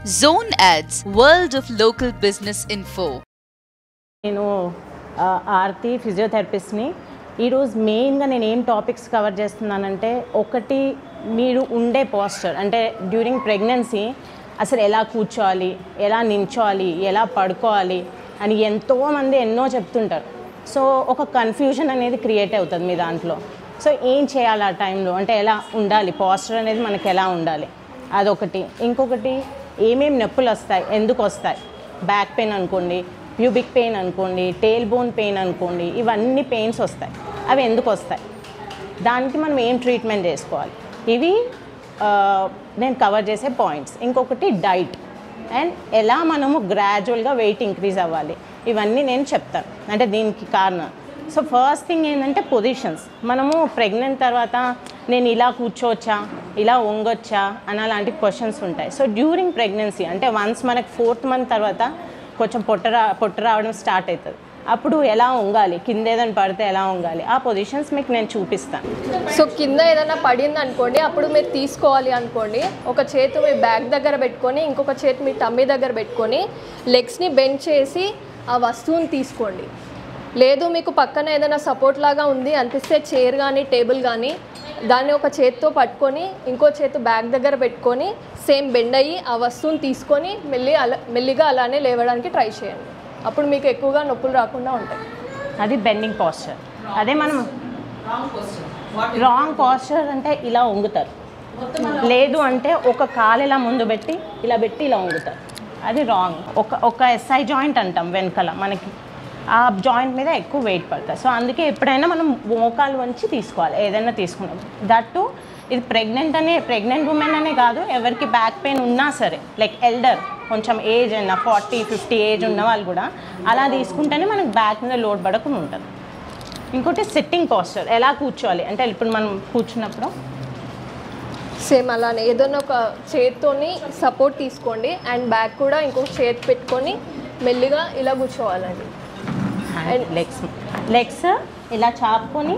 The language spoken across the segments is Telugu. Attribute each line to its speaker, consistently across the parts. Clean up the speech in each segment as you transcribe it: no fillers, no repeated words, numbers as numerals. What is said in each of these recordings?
Speaker 1: Zone Ads, World of Local Business Info.
Speaker 2: నేను ఆర్తి ఫిజియోథెరపిస్ట్ని. ఈరోజు మెయిన్గా నేను ఏం టాపిక్స్ కవర్ చేస్తున్నానంటే, ఒకటి మీరు ఉండే పోస్చర్, అంటే డ్యూరింగ్ ప్రెగ్నెన్సీ అసలు ఎలా కూర్చోవాలి, ఎలా నించోవాలి, ఎలా పడుకోవాలి అని ఎంతోమంది ఎన్నో చెప్తుంటారు. సో ఒక కన్ఫ్యూజన్ అనేది క్రియేట్ అవుతుంది మీ దాంట్లో. సో ఏం చేయాలి ఆ టైంలో, అంటే ఎలా ఉండాలి, పోస్చర్ అనేది మనకి ఎలా ఉండాలి, అదొకటి. ఇంకొకటి, ఏమేమి నొప్పులు వస్తాయి, ఎందుకు వస్తాయి, బ్యాక్ పెయిన్ అనుకోండి, ప్యూబిక్ పెయిన్ అనుకోండి, టేల్ బోన్ పెయిన్ అనుకోండి, ఇవన్నీ పెయిన్స్ వస్తాయి. అవి ఎందుకు వస్తాయి, దానికి మనం ఏం ట్రీట్మెంట్ చేసుకోవాలి, ఇవి నేను కవర్ చేసే పాయింట్స్. ఇంకొకటి డైట్, అండ్ ఎలా మనము గ్రాడ్యువల్గా వెయిట్ ఇంక్రీజ్ అవ్వాలి, ఇవన్నీ నేను చెప్తాను, అంటే దీనికి కారణం. సో ఫస్ట్ థింగ్ ఏంటంటే పొజిషన్స్. మనము ప్రెగ్నెంట్ తర్వాత నేను ఇలా కూర్చోవచ్చా, ఇలా వంగొచ్చా అని అలాంటి క్వశ్చన్స్ ఉంటాయి. సో డ్యూరింగ్ ప్రెగ్నెన్సీ, అంటే వన్స్ మనకు 4th మంత్ తర్వాత కొంచెం పొట్ట రావడం స్టార్ట్ అవుతుంది, అప్పుడు ఎలా వంగాలి, కింద ఏదైనా పడితే ఎలా వంగాలి, ఆ పొజిషన్స్ మీకు నేను చూపిస్తాను.
Speaker 3: సో కింద ఏదైనా పడింది అనుకోండి, అప్పుడు మీరు తీసుకోవాలి అనుకోండి, ఒక చేతి మీ బ్యాక్ దగ్గర పెట్టుకొని, ఇంకొక చేతి మీ టమ్మీ దగ్గర పెట్టుకొని, లెగ్స్ని బెండ్ చేసి ఆ వస్తువుని తీసుకోండి. లేదు మీకు పక్కన ఏదైనా సపోర్ట్ లాగా ఉంది అనిపిస్తే, చైర్ కానీ టేబుల్ కానీ, దాన్ని ఒక చేతితో పట్టుకొని ఇంకో చేతి బ్యాక్ దగ్గర పెట్టుకొని సేమ్ బెండ్ అయ్యి ఆ వస్తువుని తీసుకొని మెల్లిగా అలానే లేవడానికి ట్రై చేయండి. అప్పుడు మీకు ఎక్కువగా నొప్పులు రాకుండా ఉంటాయి.
Speaker 2: అది బెండింగ్ పోస్చర్. అదే మనం రాంగ్ పోస్చర్ అంటే ఇలా వంగుతారు, లేదు అంటే ఒక కాలు ఇలా ముందు పెట్టి ఇలా వంగుతారు, అది రాంగ్. ఒక SI జాయింట్ అంటాం వెనకాల, మనకి ఆ జాయింట్ మీద ఎక్కువ వెయిట్ పడుతుంది. సో అందుకే ఎప్పుడైనా మనం మోకాలు వంచి తీసుకోవాలి ఏదైనా తీసుకున్నాం. దట్టు ఇది ప్రెగ్నెంట్ ఉమెన్ అనే కాదు, ఎవరికి బ్యాక్ పెయిన్ ఉన్నా సరే, లైక్ ఎల్డర్, కొంచెం ఏజ్ అయినా 40-50 ఏజ్ ఉన్న వాళ్ళు కూడా అలా తీసుకుంటేనే మనకి బ్యాక్ మీద లోడ్ పడకుండా ఉంటుంది. ఇంకోటి సిట్టింగ్ పోస్చర్, ఎలా కూర్చోవాలి అంటే ఇప్పుడు మనం కూర్చున్నప్పుడు
Speaker 3: సేమ్ అలానే ఏదైనా ఒక చేత్తోని సపోర్ట్ తీసుకోండి, అండ్ బ్యాక్ కూడా ఇంకొక చేతి పెట్టుకొని మెల్లిగా ఇలా కూర్చోవాలండి.
Speaker 2: అండ్ లెగ్స్ ఇలా చాపుకొని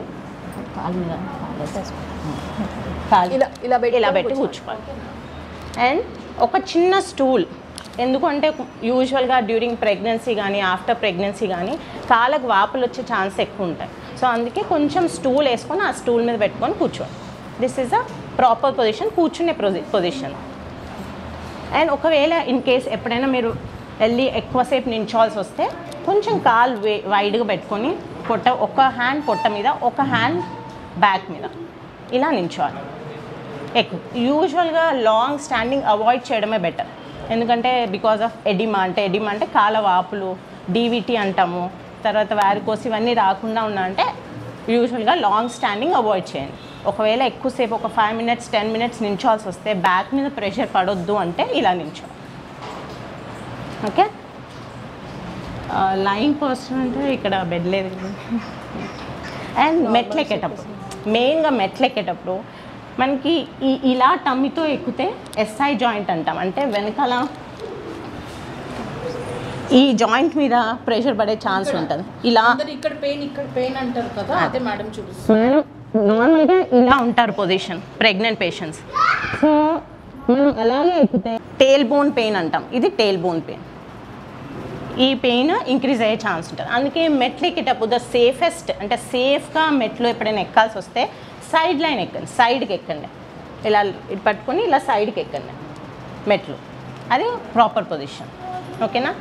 Speaker 2: ఇలా పెట్టి కూర్చోవాలి. అండ్ ఒక చిన్న స్టూల్, ఎందుకంటే యూజువల్గా డ్యూరింగ్ ప్రెగ్నెన్సీ కానీ ఆఫ్టర్ ప్రెగ్నెన్సీ కానీ కాళ్ళకు వాపులు వచ్చే ఛాన్స్ ఎక్కువ ఉంటాయి. సో అందుకే కొంచెం స్టూల్ వేసుకొని ఆ స్టూల్ మీద పెట్టుకొని కూర్చోవాలి. This is a proper position, కూర్చునే పొజిషన్. అండ్ ఒకవేళ ఇన్ కేస్ ఎప్పుడైనా మీరు వెళ్ళి ఎక్కువసేపు నించోవాల్సి వస్తే కొంచెం కాలు వైడ్గా పెట్టుకొని ఒక హ్యాండ్ పొట్ట మీద, ఒక హ్యాండ్ బ్యాక్ మీద ఇలా నించోవాలి. యూజువల్గా లాంగ్ స్టాండింగ్ అవాయిడ్ చేయడమే బెటర్, ఎందుకంటే బికాజ్ ఆఫ్ ఎడిమా అంటే కాళ్ళ వాపులు, DVT అంటాము, తర్వాత వారికోస్, ఇవన్నీ రాకుండా ఉన్నాయంటే యూజువల్గా లాంగ్ స్టాండింగ్ అవాయిడ్ చేయండి. ఒకవేళ ఎక్కువసేపు ఒక 5 minutes 10 minutes నించోవాల్సి వస్తే, బ్యాక్ మీద ప్రెషర్ పడొద్దు అంటే ఇలా నించోవాలి. ఓకే, లైన్ పోస్చర్ అంటే ఇక్కడ బెడ్ లేదు. అండ్ మెయిన్గా మెట్లు ఎక్కేటప్పుడు మనకి ఇలా టమ్మీతో ఎక్కితే SI జాయింట్ అంటాం, అంటే వెనకాల ఈ జాయింట్ మీద ప్రెషర్ పడే ఛాన్స్ ఉంటుంది. ఇలా
Speaker 4: ఇక్కడ పెయిన్ అంటారు కదా, అదే మేడం చూపిస్తారు.
Speaker 2: నార్మల్గా ఇలా ఉంటారు పొజిషన్ ప్రెగ్నెంట్ పేషెంట్స్. సో మనం అలాగే ఎక్కితే టేల్ బోన్ పెయిన్ అంటాం, ఇది టేల్ బోన్ పెయిన్. ఈ పెయిన్ ఇంక్రీజ్ అయ్యే ఛాన్స్ ఉంటుంది. అందుకే మెట్లు ఎక్కేటప్పుడు ద సేఫెస్ట్, అంటే సేఫ్గా మెట్లు ఎప్పుడైనా ఎక్కాల్సి వస్తే సైడ్ లైన్ ఎక్కండి, సైడ్కి ఎక్కండి, ఇలా పట్టుకొని ఇలా సైడ్కి ఎక్కండి మెట్లు, అది ప్రాపర్ పొజిషన్. ఓకేనా.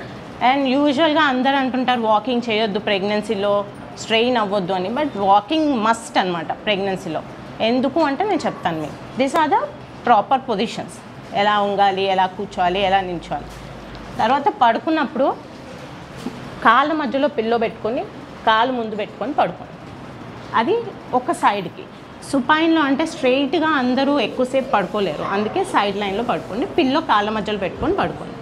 Speaker 2: అండ్ యూజువల్గా అందరూ అంటుంటారు వాకింగ్ చేయొద్దు ప్రెగ్నెన్సీలో, స్ట్రెయిన్ అవ్వద్దు అని, బట్ వాకింగ్ మస్ట్ అనమాట ప్రెగ్నెన్సీలో. ఎందుకు అంటే నేను చెప్తాను మీకు. These are the proper positions, ఎలా ఉంగాలి, ఎలా కూర్చోవాలి, ఎలా నించోవాలి. తర్వాత పడుకున్నప్పుడు కాళ్ళ మధ్యలో పిల్లో పెట్టుకొని కాలు ముందు పెట్టుకొని పడుకోండి, అది ఒక సైడ్కి. సుపైన్లో అంటే స్ట్రెయిట్గా అందరూ ఎక్కువసేపు పడుకోలేరు, అందుకే సైడ్ లైన్లో పడుకోండి, పిల్లో కాళ్ళ మధ్యలో పెట్టుకొని పడుకోండి.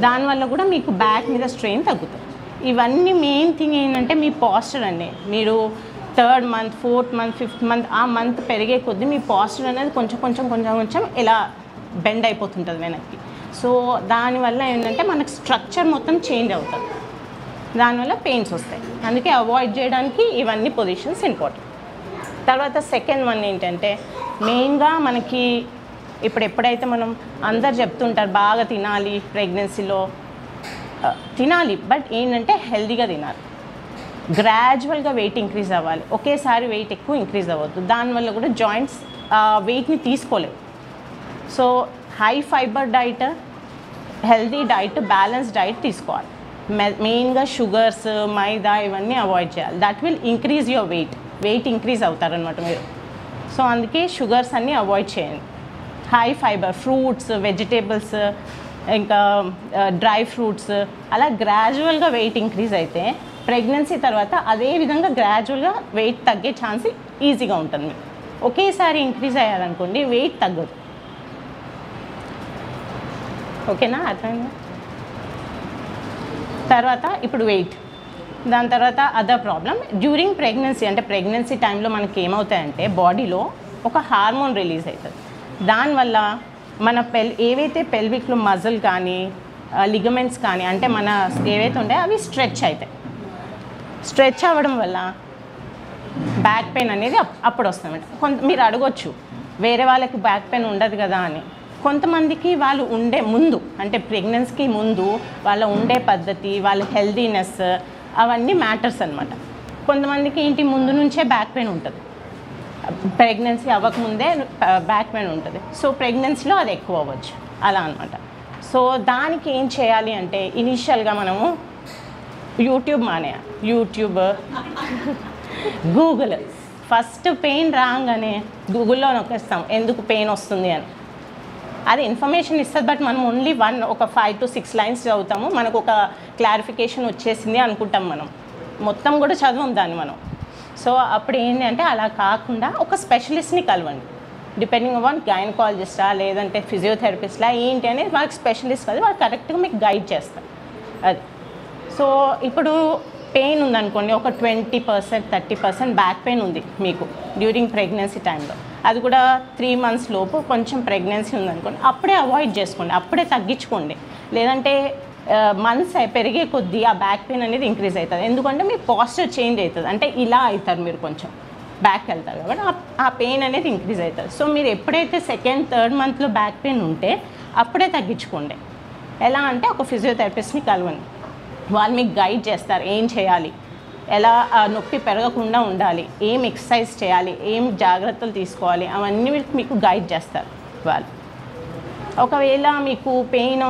Speaker 2: దానివల్ల కూడా మీకు బ్యాక్ మీద స్ట్రెయిన్ తగ్గుతుంది. ఇవన్నీ మెయిన్ థింగ్ ఏంటంటే మీ పోస్చర్ అండి. మీరు 3rd month 4th month 5th month ఆ మంత్ పెరిగే కొద్దీ మీ పోస్చర్ అనేది కొంచెం ఇలా బెండ్ అయిపోతుంటుంది వెనక్కి. సో దానివల్ల ఏంటంటే మనకు స్ట్రక్చర్ మొత్తం చేంజ్ అవుతుంది, దానివల్ల పెయిన్స్ వస్తాయి. అందుకే అవాయిడ్ చేయడానికి ఇవన్నీ పొజిషన్స్ ఇంపార్టెంట్. తర్వాత సెకండ్ వన్ ఏంటంటే, మెయిన్గా మనకి ఇప్పుడు ఎప్పుడైతే మనం అందరు చెప్తుంటారు బాగా తినాలి ప్రెగ్నెన్సీలో, తినాలి, బట్ ఏంటంటే హెల్దీగా తినాలి. గ్రాడ్యువల్గా వెయిట్ ఇంక్రీజ్ అవ్వాలి, ఒకేసారి వెయిట్ ఎక్కువ ఇంక్రీజ్ అవ్వద్దు. దానివల్ల కూడా జాయింట్స్ వెయిట్ని తీసుకోలేవు. So high fiber diet, healthy diet, balance diet తీసుకోవాలి. మెయిన్గా షుగర్స్, మైదా ఇవన్నీ అవాయిడ్ చేయాలి. That will increase your weight increase అవుతారనమాట మీరు. సో అందుకే షుగర్స్ అన్నీ అవాయిడ్ చేయండి. హై ఫైబర్ ఫ్రూట్స్, వెజిటేబుల్స్, ఇంకా డ్రై ఫ్రూట్స్, అలా గ్రాడ్యువల్గా వెయిట్ ఇంక్రీజ్ అయితే ప్రెగ్నెన్సీ తర్వాత అదే విధంగా గ్రాడ్యువల్గా వెయిట్ తగ్గే ఛాన్స్ ఈజీగా ఉంటుంది మీకు. ఒకేసారి ఇంక్రీజ్ అయ్యారనుకోండి వెయిట్ తగ్గదు. ఓకేనా, అర్థమైందా? తర్వాత ఇప్పుడు వెయిట్, దాని తర్వాత అదర్ ప్రాబ్లం డ్యూరింగ్ ప్రెగ్నెన్సీ. అంటే ప్రెగ్నెన్సీ టైంలో మనకి ఏమవుతాయంటే బాడీలో ఒక హార్మోన్ రిలీజ్ అవుతుంది. దానివల్ల మన ఏవైతే పెల్విక్లో మజిల్ కానీ లిగమెంట్స్ కానీ అంటే మన ఏవైతే ఉంటాయో అవి స్ట్రెచ్ అవుతాయి. స్ట్రెచ్ అవ్వడం వల్ల బ్యాక్ పెయిన్ అనేది అప్పుడు వస్తుంది. మీరు అడగొచ్చు వేరే వాళ్ళకి బ్యాక్ పెయిన్ ఉండదు కదా అని. కొంతమందికి వాళ్ళు ఉండే ముందు, అంటే ప్రెగ్నెన్సీకి ముందు వాళ్ళ ఉండే పద్ధతి, వాళ్ళ హెల్దీనెస్, అవన్నీ మ్యాటర్స్ అనమాట. కొంతమందికి ఏంటి ముందు నుంచే బ్యాక్ పెయిన్ ఉంటుంది, ప్రెగ్నెన్సీ అవ్వకముందే బ్యాక్ పెయిన్ ఉంటుంది. సో ప్రెగ్నెన్సీలో అది ఎక్కువ అవ్వచ్చు అలా అనమాట. సో దానికి ఏం చేయాలి అంటే ఇనీషియల్గా మనము యూట్యూబ్ మానేయాలి. YouTube, Google. ఫస్ట్ పెయిన్ రాగానే గూగుల్లో నొక్కేస్తాం ఎందుకు పెయిన్ వస్తుంది అని. అది ఇన్ఫర్మేషన్ ఇస్తుంది, బట్ మనం ఓన్లీ ఒక 5 to 6 లైన్స్ చదువుతాము, మనకు ఒక క్లారిఫికేషన్ వచ్చేసింది అనుకుంటాం. మనం మొత్తం కూడా చదవం దాన్ని మనం. సో అప్పుడు ఏంటి అంటే అలా కాకుండా ఒక స్పెషలిస్ట్ని కలవండి. డిపెండింగ్ ఆన్ గైనకాలజిస్టా లేదంటే ఫిజియోథెరపిస్టా ఏంటి అనేది వాళ్ళకి స్పెషలిస్ట్ కదా, వాళ్ళు కరెక్ట్గా మీకు గైడ్ చేస్తారు. అది. సో ఇప్పుడు పెయిన్ ఉందనుకోండి, ఒక 20%, 30% బ్యాక్ పెయిన్ ఉంది మీకు డ్యూరింగ్ ప్రెగ్నెన్సీ టైంలో, అది కూడా 3 months లోపు కొంచెం ప్రెగ్నెన్సీ ఉందనుకోండి, అప్పుడే అవాయిడ్ చేసుకోండి, అప్పుడే తగ్గించుకోండి. లేదంటే మంత్స్ పెరిగే కొద్దీ ఆ బ్యాక్ పెయిన్ అనేది ఇంక్రీజ్ అవుతుంది. ఎందుకంటే మీ పాస్చర్ చేంజ్ అవుతుంది, అంటే ఇలా అవుతారు మీరు, కొంచెం బ్యాక్ వెళ్తారు కాబట్టి ఆ పెయిన్ అనేది ఇంక్రీజ్ అవుతుంది. సో మీరు ఎప్పుడైతే 2nd, 3rd monthలో బ్యాక్ పెయిన్ ఉంటే అప్పుడే తగ్గించుకోండి. ఎలా అంటే ఒక ఫిజియోథెరపిస్ట్ని కలవండి, వాళ్ళు మీకు గైడ్ చేస్తారు ఏం చేయాలి, ఎలా నొప్పి పెరగకుండా ఉండాలి, ఏం ఎక్సర్సైజ్ చేయాలి, ఏం జాగ్రత్తలు తీసుకోవాలి, అవన్నీ మీకు గైడ్ చేస్తారు వాళ్ళు. ఒకవేళ మీకు పెయిన్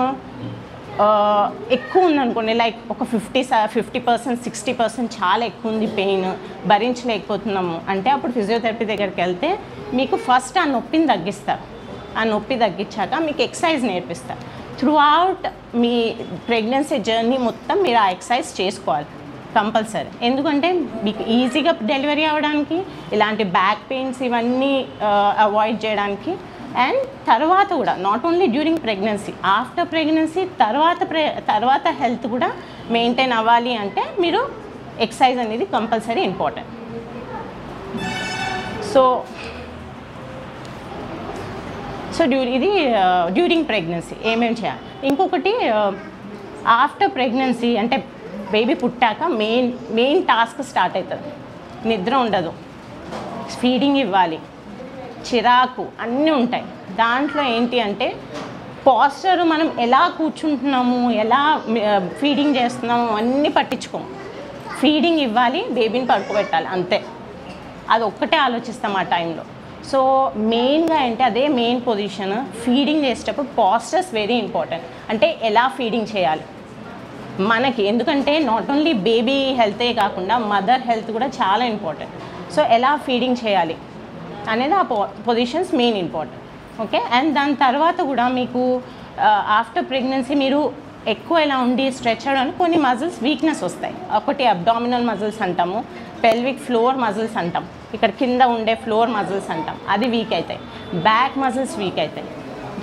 Speaker 2: ఎక్కువ ఉందనుకోండి, లైక్ ఒక 50%, 60% చాలా ఎక్కువ ఉంది పెయిన్, భరించలేకపోతున్నాము అంటే అప్పుడు ఫిజియోథెరపీ దగ్గరికి వెళ్తే మీకు ఫస్ట్ ఆ నొప్పిని తగ్గిస్తారు. ఆ నొప్పి తగ్గించాక మీకు ఎక్సర్సైజ్ నేర్పిస్తారు. త్రూ అవుట్ మీ ప్రెగ్నెన్సీ జర్నీ మొత్తం మీరు ఆ ఎక్సర్సైజ్ చేసుకోవాలి కంపల్సరీ. ఎందుకంటే మీకు ఈజీగా డెలివరీ అవ్వడానికి, ఇలాంటి బ్యాక్ పెయిన్స్ ఇవన్నీ అవాయిడ్ చేయడానికి. అండ్ తర్వాత కూడా not only during pregnancy, after pregnancy తర్వాత హెల్త్ కూడా మెయింటైన్ అవ్వాలి అంటే మీరు ఎక్సర్సైజ్ అనేది కంపల్సరీ ఇంపార్టెంట్. సో ఇది డ్యూరింగ్ ప్రెగ్నెన్సీ ఏమేమి చేయాలి. ఇంకొకటి ఆఫ్టర్ ప్రెగ్నెన్సీ అంటే బేబీ పుట్టాక మెయిన్ టాస్క్ స్టార్ట్ అవుతుంది. నిద్ర ఉండదు, ఫీడింగ్ ఇవ్వాలి, చిరాకు అన్నీ ఉంటాయి. దాంట్లో ఏంటి అంటే పోస్చర్ మనం ఎలా కూర్చుంటున్నాము, ఎలా ఫీడింగ్ చేస్తున్నాము అన్నీ పట్టించుకోము. ఫీడింగ్ ఇవ్వాలి, బేబీని పడుకోబెట్టాలి, అంతే. అది ఒక్కటే ఆలోచిస్తాం ఆ టైంలో. సో మెయిన్గా అంటే అదే మెయిన్ పొజిషన్. ఫీడింగ్ చేసేటప్పుడు పోస్చర్స్ వెరీ ఇంపార్టెంట్. అంటే ఎలా ఫీడింగ్ చేయాలి మనకి, ఎందుకంటే నాట్ ఓన్లీ బేబీ హెల్తే కాకుండా మదర్ హెల్త్ కూడా చాలా ఇంపార్టెంట్. సో ఎలా ఫీడింగ్ చేయాలి అనేది ఆ positions main important. Okay. And దాని తర్వాత కూడా మీకు ఆఫ్టర్ ప్రెగ్నెన్సీ మీరు ఎక్కువ ఇలా ఉండి స్ట్రెచ్ అవ్వడానికి కొన్ని మజిల్స్ వీక్నెస్ వస్తాయి. ఒకటి అబ్డామినల్ మజిల్స్ అంటాము, పెల్విక్ ఫ్లోర్ మజిల్స్ అంటాం, ఇక్కడ కింద ఉండే ఫ్లోర్ మజిల్స్ అంటాం, అది వీక్ అవుతాయి. బ్యాక్ మజిల్స్ వీక్ అవుతాయి.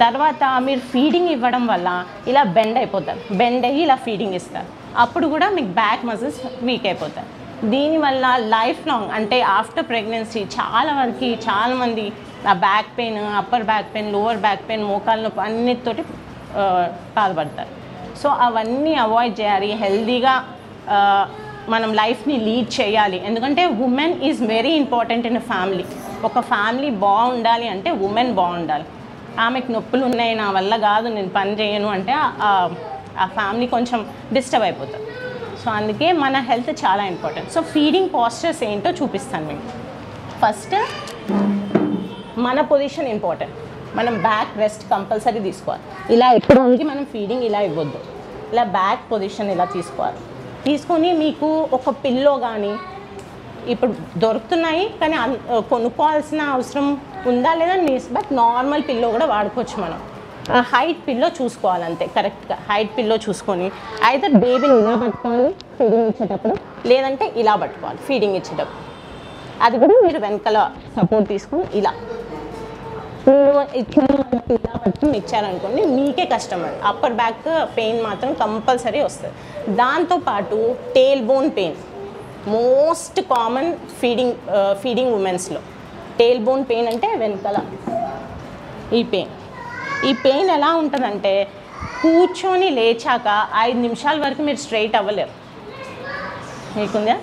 Speaker 2: తర్వాత మీరు ఫీడింగ్ ఇవ్వడం వల్ల ఇలా బెండ్ అయిపోతారు, బెండ్ అయ్యి ఇలా ఫీడింగ్ ఇస్తారు, అప్పుడు కూడా మీకు బ్యాక్ మజిల్స్ వీక్ అయిపోతాయి. దీనివల్ల లైఫ్ లాంగ్ అంటే ఆఫ్టర్ ప్రెగ్నెన్సీ చాలామంది ఆ back pain, upper back pain, lower back pain, మోకాళ్ళ నొప్పి అన్నిటితోటి బాధపడతారు. సో అవన్నీ అవాయిడ్ చేయాలి. హెల్దీగా మనం లైఫ్ని లీడ్ చేయాలి. ఎందుకంటే women is very important in family. ఒక ఫ్యామిలీ బాగుండాలి అంటే ఉమెన్ బాగుండాలి. ఆమెకు నొప్పులు ఉన్నాయి నా వల్ల కాదు నేను పని చేయను అంటే ఆ ఫ్యామిలీ కొంచెం డిస్టర్బ్ అయిపోతుంది. సో అందుకే మన హెల్త్ చాలా ఇంపార్టెంట్. సో ఫీడింగ్ పోస్చర్స్ ఏంటో చూపిస్తాను మీకు. ఫస్ట్ మన పొజిషన్ ఇంపార్టెంట్. మనం బ్యాక్ రెస్ట్ కంపల్సరీ తీసుకోవాలి. ఇలా ఎప్పుడు ఉంది మనం ఫీడింగ్ ఇలా ఇవ్వద్దు. ఇలా బ్యాక్ పొజిషన్ ఇలా తీసుకోవాలి. తీసుకొని మీకు ఒక పిల్లో కానీ ఇప్పుడు దొరుకుతున్నాయి కానీ కొనుక్కోవాల్సిన అవసరం ఉందా లేదా బట్ నార్మల్ పిల్లో కూడా వాడుకోవచ్చు. మనం హైట్ పిల్లో చూసుకోవాలి అంతే, కరెక్ట్గా హైట్ పిల్లో చూసుకొని అయితే బేబీని ఇలా పట్టుకోవాలి ఫీడింగ్ ఇచ్చేటప్పుడు, లేదంటే ఇలా పట్టుకోవాలి ఫీడింగ్ ఇచ్చేటప్పుడు. అది కూడా మీరు వెనకాల సపోర్ట్ తీసుకొని ఇలా ఇలా పట్టుకుని ఇచ్చారనుకోండి మీకే కష్టం. అది అప్పర్ బ్యాక్ పెయిన్ మాత్రం కంపల్సరీ వస్తుంది. దాంతోపాటు tail bone pain most common feeding ఉమెన్స్లో. టేల్ బోన్ పెయిన్ అంటే వెనకాల ఈ పెయిన్ ఎలా ఉంటుందంటే కూర్చొని లేచాక 5 నిమిషాల వరకు మీరు స్ట్రైట్ అవ్వలేరు. మీకుందా?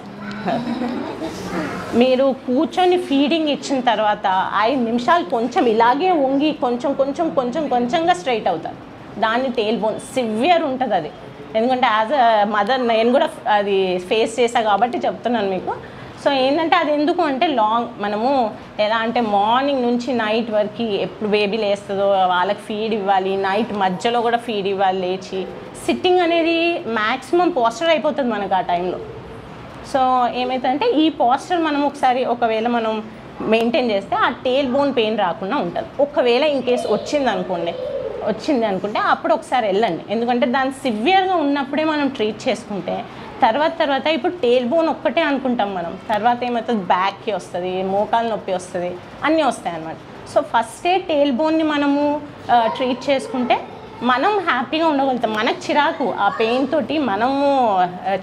Speaker 2: మీరు కూర్చొని ఫీడింగ్ ఇచ్చిన తర్వాత 5 నిమిషాలు కొంచెం ఇలాగే వంగి కొంచెంగా స్ట్రైట్ అవుతారు. దాన్ని టేల్ బోన్ సివియర్ ఉంటుంది అది. ఎందుకంటే యాజ్ అ మదర్ నేను కూడా అది ఫేస్ చేసా కాబట్టి చెప్తున్నాను మీకు. సో ఏంటంటే అది ఎందుకు అంటే మనము ఎలా అంటే మార్నింగ్ నుంచి నైట్ వరకు ఎప్పుడు బేబీ లేస్తుందో వాళ్ళకి ఫీడ్ ఇవ్వాలి, నైట్ మధ్యలో కూడా ఫీడ్ ఇవ్వాలి లేచి. సిట్టింగ్ అనేది మ్యాక్సిమం పోస్చర్ అయిపోతుంది మనకు ఆ టైంలో. సో ఏమవుతుందంటే ఈ పోస్చర్ మనం ఒకవేళ మనం మెయింటైన్ చేస్తే ఆ టేల్ బోన్ పెయిన్ రాకుండా ఉంటుంది. ఒకవేళ ఇన్ కేస్ వచ్చింది అనుకుంటే అప్పుడు ఒకసారి వెళ్ళండి. ఎందుకంటే దాన్ని సివియర్గా ఉన్నప్పుడే మనం ట్రీట్ చేసుకుంటే తర్వాత ఇప్పుడు టేల్ బోన్ ఒక్కటే అనుకుంటాం మనం, తర్వాత ఏమవుతుంది బ్యాక్కి వస్తుంది, మోకాలు నొప్పి వస్తుంది, అన్నీ వస్తాయి అన్నమాట. సో ఫస్టే టేల్ బోన్ని మనము ట్రీట్ చేసుకుంటే మనం హ్యాపీగా ఉండగలుగుతాం. మనకు చిరాకు ఆ పెయిన్ తోటి మనము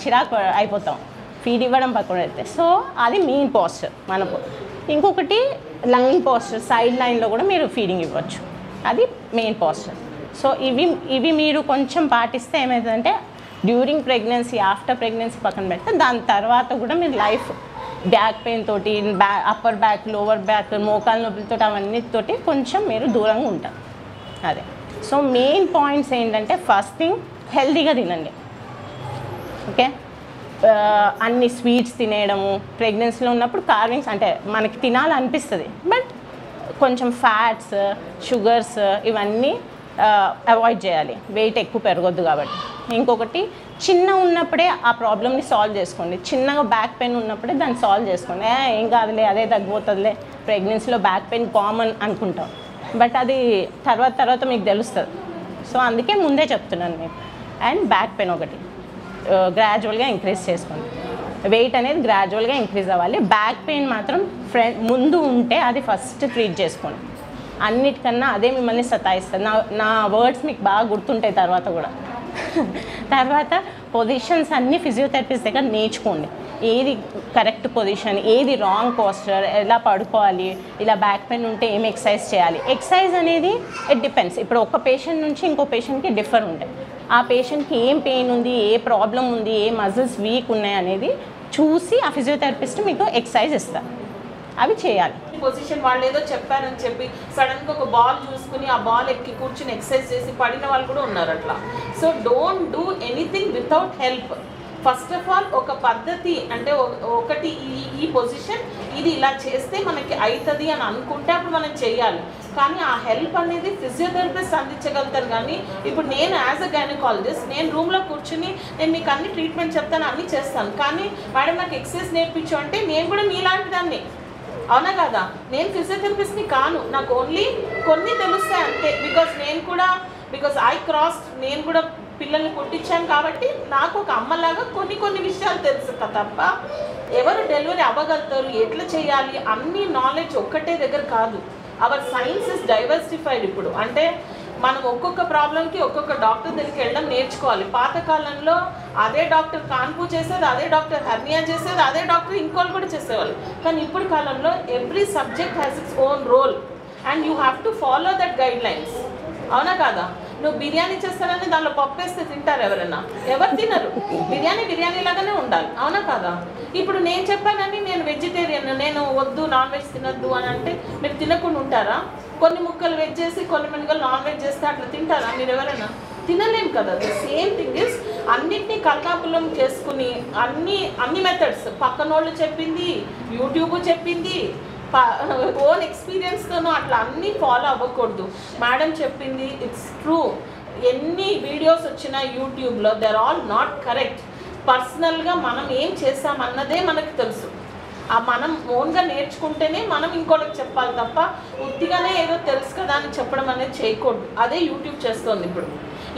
Speaker 2: చిరాకు అయిపోతాం ఫీడ్ ఇవ్వడం పక్కన అయితే. సో అది మెయిన్ పోస్చర్ మనకు. ఇంకొకటి లైన్ పోస్చర్, సైడ్ లైన్లో కూడా మీరు ఫీడింగ్ ఇవ్వచ్చు, అది మెయిన్ పోస్చర్. సో ఇవి మీరు కొంచెం పాటిస్తే ఏమవుతుందంటే డ్యూరింగ్ ప్రెగ్నెన్సీ ఆఫ్టర్ ప్రెగ్నెన్సీ పక్కన పెడితే దాని తర్వాత కూడా మీరు లైఫ్ బ్యాక్ పెయిన్ తోటి అప్పర్ బ్యాక్ లోవర్ బ్యాక్ మోకాల నొప్పులతో అవన్నీతోటి కొంచెం మీరు దూరంగా ఉంటారు. అదే సో మెయిన్ పాయింట్స్ ఏంటంటే ఫస్ట్ థింగ్ హెల్తీగా తినండి. ఓకే, అన్ని స్వీట్స్ తినేయడము ప్రెగ్నెన్సీలో ఉన్నప్పుడు కార్వింగ్స్ అంటే మనకి తినాలనిపిస్తుంది బట్ కొంచెం ఫ్యాట్స్ షుగర్స్ ఇవన్నీ అవాయిడ్ చేయాలి, వెయిట్ ఎక్కువ పెరగొద్దు కాబట్టి. ఇంకొకటి ఉన్నప్పుడే ఆ ప్రాబ్లమ్ని సాల్వ్ చేసుకోండి. చిన్నగా బ్యాక్ పెయిన్ ఉన్నప్పుడే దాన్ని సాల్వ్ చేసుకోండి. ఏం కాదులే అదే తగ్గిపోతుందిలే, ప్రెగ్నెన్సీలో బ్యాక్ పెయిన్ కామన్ అనుకుంటాం బట్ అది తర్వాత మీకు తెలుస్తుంది. సో అందుకే ముందే చెప్తున్నాను మీకు. అండ్ బ్యాక్ పెయిన్ ఒకటి గ్రాడ్యువల్గా ఇంక్రీజ్ చేసుకోండి, వెయిట్ అనేది గ్రాడ్యువల్గా ఇంక్రీజ్ అవ్వాలి. బ్యాక్ పెయిన్ మాత్రం ముందు ఉంటే అది ఫస్ట్ ట్రీట్ చేసుకోండి. అన్నిటికన్నా అదే మిమ్మల్ని సతాయిస్తుంది. నా వర్డ్స్ మీకు బాగా గుర్తుంటాయి తర్వాత కూడా. తర్వాత పొజిషన్స్ అన్నీ ఫిజియోథెరపిస్ట్ దగ్గర నేర్చుకోండి. ఏది కరెక్ట్ పొజిషన్, ఏది రాంగ్ పోస్చర్, ఎలా పడుకోవాలి, ఇలా బ్యాక్ పెయిన్ ఉంటే ఏం ఎక్సర్సైజ్ చేయాలి. ఎక్సర్సైజ్ అనేది ఇట్ డిపెండ్స్. ఇప్పుడు ఒక పేషెంట్ నుంచి ఇంకో పేషెంట్కి డిఫర్ ఉంటాయి. ఆ పేషెంట్కి ఏం పెయిన్ ఉంది, ఏ ప్రాబ్లం ఉంది, ఏ మజిల్స్ వీక్ ఉన్నాయి అనేది చూసి ఆ ఫిజియోథెరపిస్ట్ మీకు ఎక్సర్సైజ్ ఇస్తారు, అవి చేయాలి.
Speaker 4: పొజిషన్ వాళ్ళు ఏదో చెప్పారని చెప్పి సడన్గా ఒక బాల్ చూసుకుని ఆ బాల్ ఎక్కి కూర్చుని ఎక్సర్సైజ్ చేసి పడిన వాళ్ళు కూడా ఉన్నారు అట్లా. So don't do anything without help. First of all ఒక పద్ధతి అంటే ఒకటి ఈ పొజిషన్ ఇది ఇలా చేస్తే మనకి అవుతుంది అని అనుకుంటే అప్పుడు మనం చేయాలి. కానీ ఆ హెల్ప్ అనేది ఫిజియోథెరపిస్ట్ అందించగలుగుతారు. కానీ ఇప్పుడు నేను యాజ్ అ గైనకాలజిస్ట్ నేను రూమ్లో కూర్చుని నేను మీకు అన్ని ట్రీట్మెంట్ చెప్తాను, అన్నీ చేస్తాను. కానీ మేడం నాకు ఎక్సర్సైజ్ నేర్పించు అంటే నేను కూడా మీలాంటి దాన్ని, అవునా కదా? నేను ఫిజియోథెరపిస్ట్ని కాను, నాకు ఓన్లీ కొన్ని తెలుస్తాయి అంతే. బికాస్ ఐ క్రాస్, నేను కూడా పిల్లల్ని కొట్టించాను కాబట్టి నాకు ఒక అమ్మలాగా కొన్ని విషయాలు తెలుసు తప్ప ఎవరు డెలివరీ అవ్వగలుగుతారు, ఎట్లా చేయాలి అన్ని నాలెడ్జ్ ఒక్కటే దగ్గర కాదు. Our science is diversified. ఇప్పుడు అంటే మనం ఒక్కొక్క ప్రాబ్లంకి ఒక్కొక్క డాక్టర్ దగ్గరికి వెళ్ళడం నేర్చుకోవాలి. పాతకాలంలో అదే డాక్టర్ కాన్పు చేసేది, అదే డాక్టర్ హెర్నియా చేసేది, అదే డాక్టర్ ఇంకోళ్ళు కూడా చేసేవాళ్ళు. కానీ ఇప్పుడు కాలంలో every subject has its own role and you have to follow that guidelines, అవునా కాదా? నువ్వు బిర్యానీ చేస్తానని దానిలో పప్పు వేస్తే తింటారు ఎవరైనా? ఎవరు తినరు. బిర్యానీ లాగానే ఉండాలి, అవునా కాదా? ఇప్పుడు నేను చెప్పానని నేను వెజిటేరియన్, నేను వద్దు నాన్ వెజ్ తినద్దు అని అంటే మీరు తినకుండా ఉంటారా? కొన్ని ముక్కలు వెజ్ చేసి కొన్ని ముక్కలు నాన్ వెజ్ చేస్తే అట్లా తింటారా మీరు ఎవరైనా? తినలేం కదా. ద సేమ్ థింగ్ ఇస్ అన్నిటినీ కల్కాపులం చేసుకుని అన్ని మెథడ్స్ పక్కనోళ్ళు చెప్పింది, యూట్యూబ్ చెప్పింది, ఓన్ ఎక్స్పీరియన్స్తోనూ అట్లా అన్నీ ఫాలో అవ్వకూడదు. మేడం చెప్పింది ఇట్స్ ట్రూ. ఎన్ని వీడియోస్ వచ్చినా యూట్యూబ్లో దర్ ఆల్ నాట్ కరెక్ట్. పర్సనల్గా మనం ఏం చేస్తామన్నదే మనకు తెలుసు. మనం ఓన్గా నేర్చుకుంటేనే మనం ఇంకోటికి చెప్పాలి తప్ప ఉత్తిగానే ఏదో తెలుసు కదా అని చెప్పడం అనేది చేయకూడదు. అదే యూట్యూబ్ చేస్తుంది ఇప్పుడు.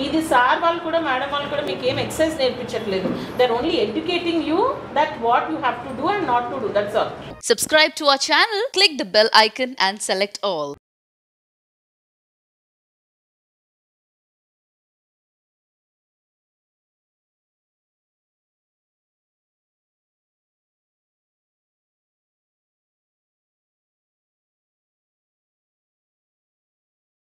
Speaker 4: ఇది సార్ వాళ్ళు కూడా మేడం వాళ్ళు కూడా మీకు ఏం ఎక్సర్సైజ్ నేర్పించట్లేదు. They are only educating you that what you have to do and not to do. That's all.
Speaker 1: Subscribe to our channel, click the bell icon and select all.